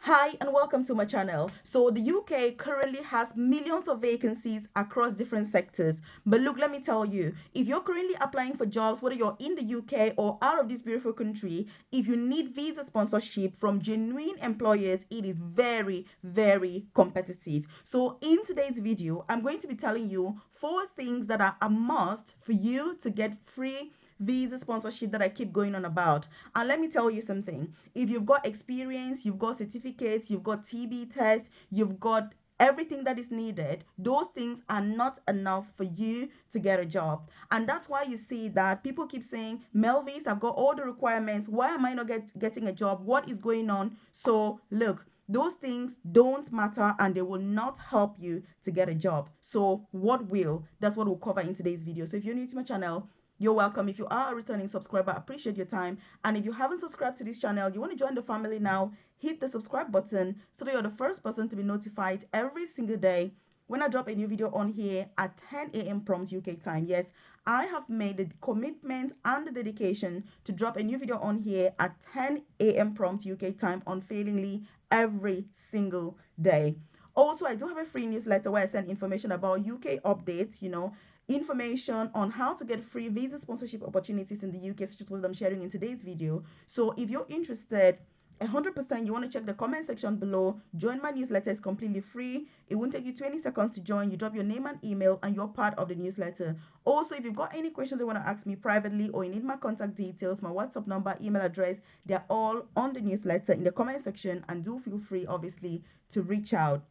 Hi and welcome to my channel. So the UK currently has millions of vacancies across different sectors. But look, let me tell you, if you're currently applying for jobs, whether you're in the UK or out of this beautiful country, if you need visa sponsorship from genuine employers, it is very, very competitive. So in today's video, I'm going to be telling you 4 things that are a must for you to get free visa sponsorship that I keep going on about. And let me tell you something. If you've got experience, you've got certificates, you've got TB tests, you've got everything that is needed, those things are not enough for you to get a job. And that's why you see that people keep saying, Melvis, I've got all the requirements. Why am I not getting a job? What is going on? So look, those things don't matter and they will not help you to get a job. So what will? That's what we'll cover in today's video. So if you're new to my channel, you're welcome. If you are a returning subscriber, I appreciate your time. And if you haven't subscribed to this channel, you want to join the family now, hit the subscribe button so that you're the first person to be notified every single day when I drop a new video on here at 10 a.m. prompt UK time. Yes, I have made the commitment and the dedication to drop a new video on here at 10 a.m. prompt UK time unfailingly every single day. Also, I do have a free newsletter where I send information about UK updates, information on how to get free visa sponsorship opportunities in the UK, such as what I'm sharing in today's video. So if you're interested, 100%, you want to check the comment section below. Join my newsletter. It's completely free. It won't take you 20 seconds to join. You drop your name and email and you're part of the newsletter. Also, if you've got any questions you want to ask me privately or you need my contact details, my WhatsApp number, email address, they're all on the newsletter in the comment section, and do feel free, obviously, to reach out.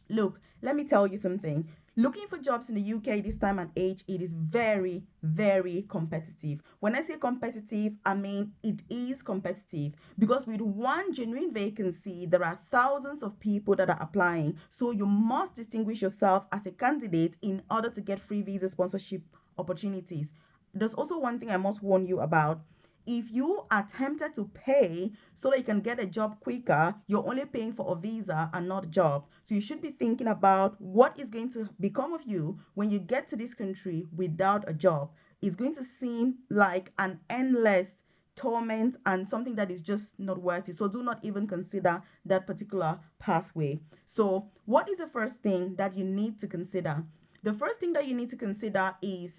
Look, let me tell you something. Looking for jobs in the UK this time and age, it is very, very competitive. When I say competitive, I mean it is competitive because with one genuine vacancy, there are thousands of people that are applying. So you must distinguish yourself as a candidate in order to get free visa sponsorship opportunities. There's also one thing I must warn you about. If you are tempted to pay so that you can get a job quicker, you're only paying for a visa and not a job. So you should be thinking about what is going to become of you when you get to this country without a job. It's going to seem like an endless torment and something that is just not worth it. So do not even consider that particular pathway. So, what is the first thing that you need to consider? The first thing that you need to consider is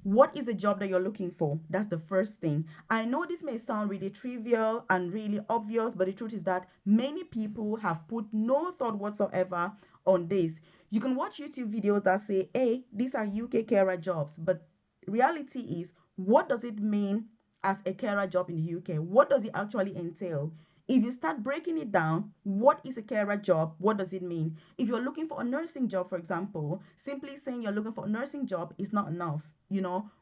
what is the job that you're looking for? That's the first thing. I know this may sound really trivial and really obvious, but the truth is that many people have put no thought whatsoever on this. You can watch YouTube videos that say, hey, these are UK carer jobs, but reality is, what does it mean as a carer job in the UK? What does it actually entail? If you start breaking it down, what is a carer job? What does it mean? If you're looking for a nursing job, for example, simply saying you're looking for a nursing job is not enough.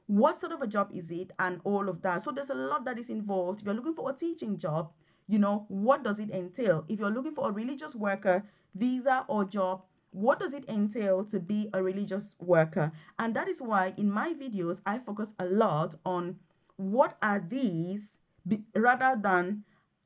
What sort of a job is it and all of that. So there's a lot that is involved. If you're looking for a teaching job, what does it entail? If you're looking for a religious worker visa or job, what does it entail to be a religious worker? And that is why in my videos, I focus a lot on what are these rather than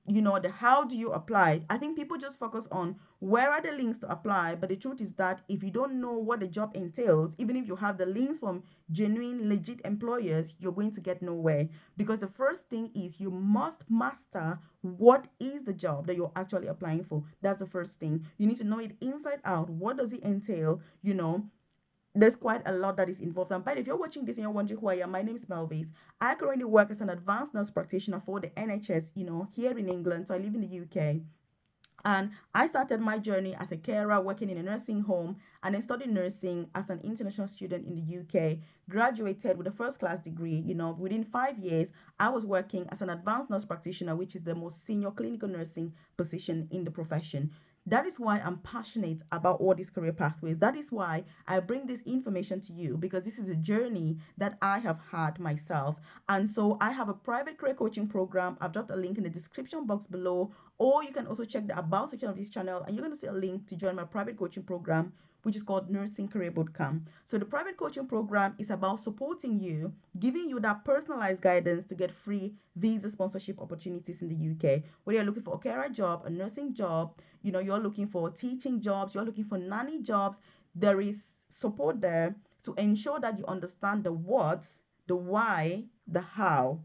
the how do you apply. I think people just focus on where are the links to apply, but the truth is that if you don't know what the job entails, even if you have the links from genuine legit employers, you're going to get nowhere, because the first thing is you must master what is the job that you're actually applying for. That's the first thing. You need to know it inside out. What does it entail? There's quite a lot that is involved. And but if you're watching this and you're wondering who I am, my name is Melvis. I currently work as an advanced nurse practitioner for the NHS, here in England. So I live in the UK. And I started my journey as a carer working in a nursing home, and then studied nursing as an international student in the UK. Graduated with a first class degree. Within 5 years, I was working as an advanced nurse practitioner, which is the most senior clinical nursing position in the profession. That is why I'm passionate about all these career pathways. That is why I bring this information to you, because this is a journey that I have had myself. And so I have a private career coaching program. I've dropped a link in the description box below, or you can also check the about section of this channel and you're going to see a link to join my private coaching program, which is called Nursing Career Bootcamp. So the private coaching program is about supporting you, giving you that personalized guidance to get free visa sponsorship opportunities in the UK. Whether you're looking for a carer job, a nursing job, you're looking for teaching jobs, you're looking for nanny jobs, there is support there to ensure that you understand the what, the why, the how,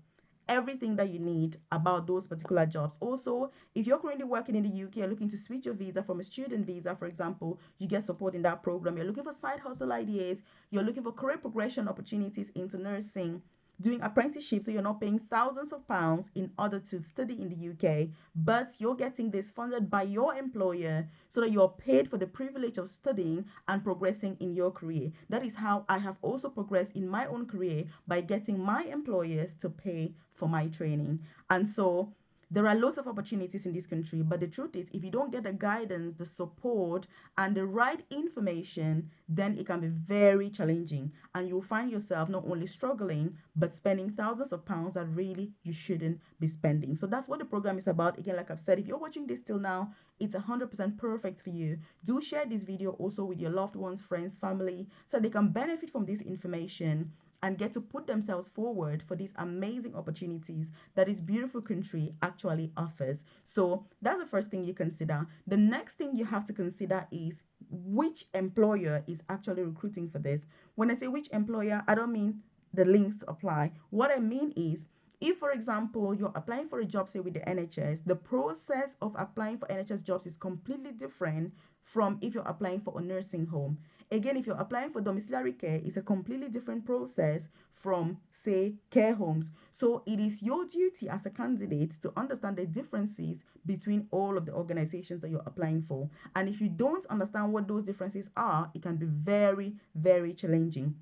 everything that you need about those particular jobs. Also, if you're currently working in the UK, you're looking to switch your visa from a student visa, for example, you get support in that program. You're looking for side hustle ideas, you're looking for career progression opportunities into nursing, doing apprenticeship, so you're not paying thousands of pounds in order to study in the UK, but you're getting this funded by your employer so that you're paid for the privilege of studying and progressing in your career. That is how I have also progressed in my own career, by getting my employers to pay for my training. And so there are lots of opportunities in this country, but the truth is, if you don't get the guidance, the support, and the right information, then it can be very challenging. And you'll find yourself not only struggling, but spending thousands of pounds that really you shouldn't be spending. So that's what the program is about. Again, like I've said, if you're watching this till now, it's 100% perfect for you. Do share this video also with your loved ones, friends, family, so they can benefit from this information and get to put themselves forward for these amazing opportunities that this beautiful country actually offers. So that's the first thing you consider. The next thing you have to consider is which employer is actually recruiting for this. When I say which employer, I don't mean the links to apply. What I mean is, if, for example, you're applying for a job, say with the NHS, the process of applying for NHS jobs is completely different from if you're applying for a nursing home. Again, if you're applying for domiciliary care, it's a completely different process from, say, care homes. So it is your duty as a candidate to understand the differences between all of the organizations that you're applying for. And if you don't understand what those differences are, it can be very, very challenging.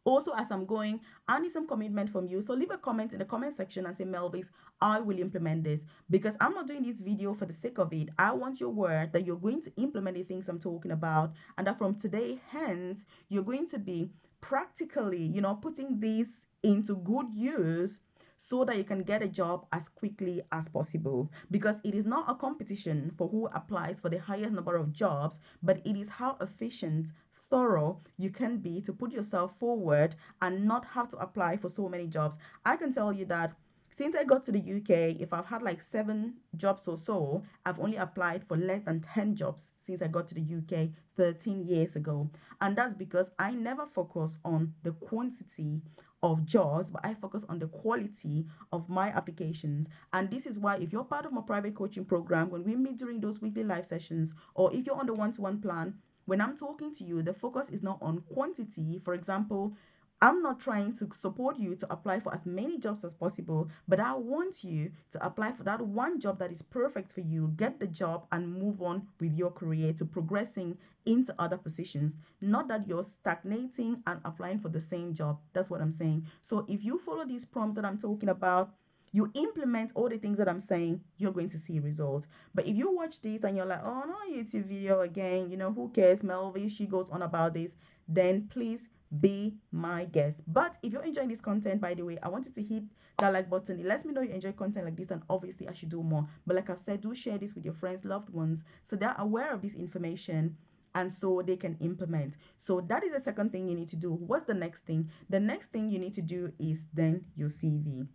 Also, as I'm going, I need some commitment from you. So leave a comment in the comment section and say, Melvis, I will implement this, because I'm not doing this video for the sake of it. I want your word that you're going to implement the things I'm talking about, and that from today hence, you're going to be practically, putting this into good use, so that you can get a job as quickly as possible. Because it is not a competition for who applies for the highest number of jobs, but it is how efficient, thorough you can be to put yourself forward and not have to apply for so many jobs. I can tell you that since I got to the UK, if I've had like 7 jobs or so, I've only applied for less than 10 jobs since I got to the UK 13 years ago. And that's because I never focus on the quantity of jobs, but I focus on the quality of my applications. And this is why, if you're part of my private coaching program, when we meet during those weekly live sessions, or if you're on the one-to-one plan, when I'm talking to you, the focus is not on quantity. For example, I'm not trying to support you to apply for as many jobs as possible, but I want you to apply for that one job that is perfect for you, get the job, and move on with your career to progressing into other positions. Not that you're stagnating and applying for the same job. That's what I'm saying. So if you follow these prompts that I'm talking about, you implement all the things that I'm saying, you're going to see results. But if you watch this and you're like, oh no, YouTube video again, who cares? Melvis, she goes on about this, then please be my guest. But if you're enjoying this content, by the way, I want you to hit that like button. It lets me know you enjoy content like this, and obviously I should do more. But like I've said, do share this with your friends, loved ones, so they're aware of this information and so they can implement. So that is the second thing you need to do. What's the next thing? The next thing you need to do is then your CV.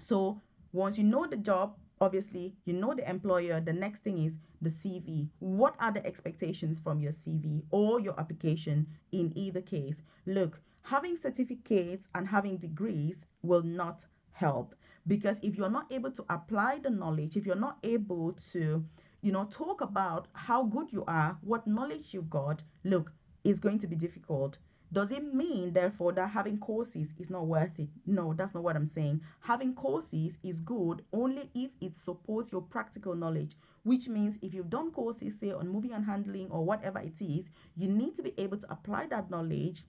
So once you know the job, obviously you know the employer, the next thing is the CV. What are the expectations from your CV or your application in either case? Look, having certificates and having degrees will not help, because if you're not able to apply the knowledge, if you're not able to, talk about how good you are, what knowledge you've got, look, it's going to be difficult. Does it mean, therefore, that having courses is not worth it? No, that's not what I'm saying. Having courses is good only if it supports your practical knowledge, which means if you've done courses, say, on moving and handling or whatever it is, you need to be able to apply that knowledge,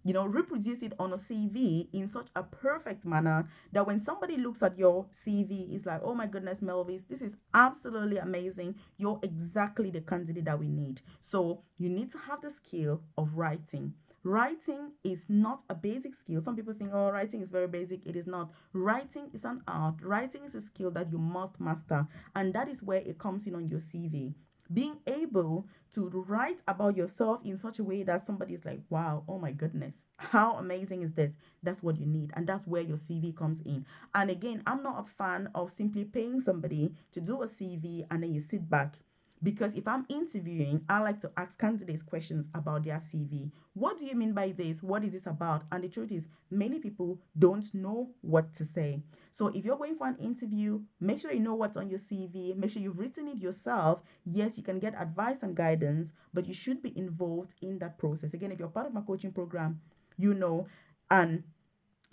reproduce it on a CV in such a perfect manner that when somebody looks at your CV, it's like, oh my goodness, Melvis, this is absolutely amazing. You're exactly the candidate that we need. So you need to have the skill of writing. Writing is not a basic skill. Some people think, oh, writing is very basic. It is not. Writing is an art. Writing is a skill that you must master. And that is where it comes in on your CV. Being able to write about yourself in such a way that somebody is like, wow, oh my goodness, how amazing is this? That's what you need. And that's where your CV comes in. And again, I'm not a fan of simply paying somebody to do a CV and then you sit back. Because if I'm interviewing, I like to ask candidates questions about their CV. What do you mean by this? What is this about? And the truth is, many people don't know what to say. So if you're going for an interview, make sure you know what's on your CV. Make sure you've written it yourself. Yes, you can get advice and guidance, but you should be involved in that process. Again, if you're part of my coaching program, you know, and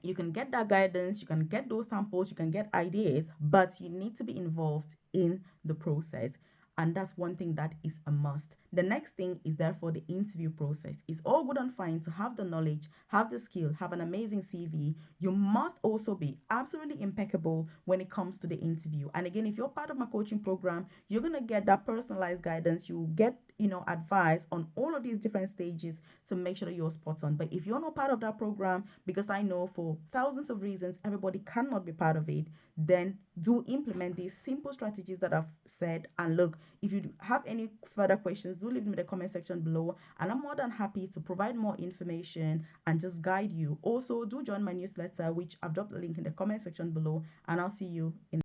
you can get that guidance, you can get those samples, you can get ideas, but you need to be involved in the process. And that's one thing that is a must. The next thing is therefore the interview process. It's all good and fine to have the knowledge, have the skill, have an amazing CV. You must also be absolutely impeccable when it comes to the interview. And again, if you're part of my coaching program, you're going to get that personalized guidance. You get advice on all of these different stages to make sure that you're spot on. But if you're not part of that program, because I know for thousands of reasons everybody cannot be part of it, then do implement these simple strategies that I've said. And look, if you have any further questions, do leave them in the comment section below, and I'm more than happy to provide more information and just guide you. Also, do join my newsletter, which I've dropped the link in the comment section below, and I'll see you in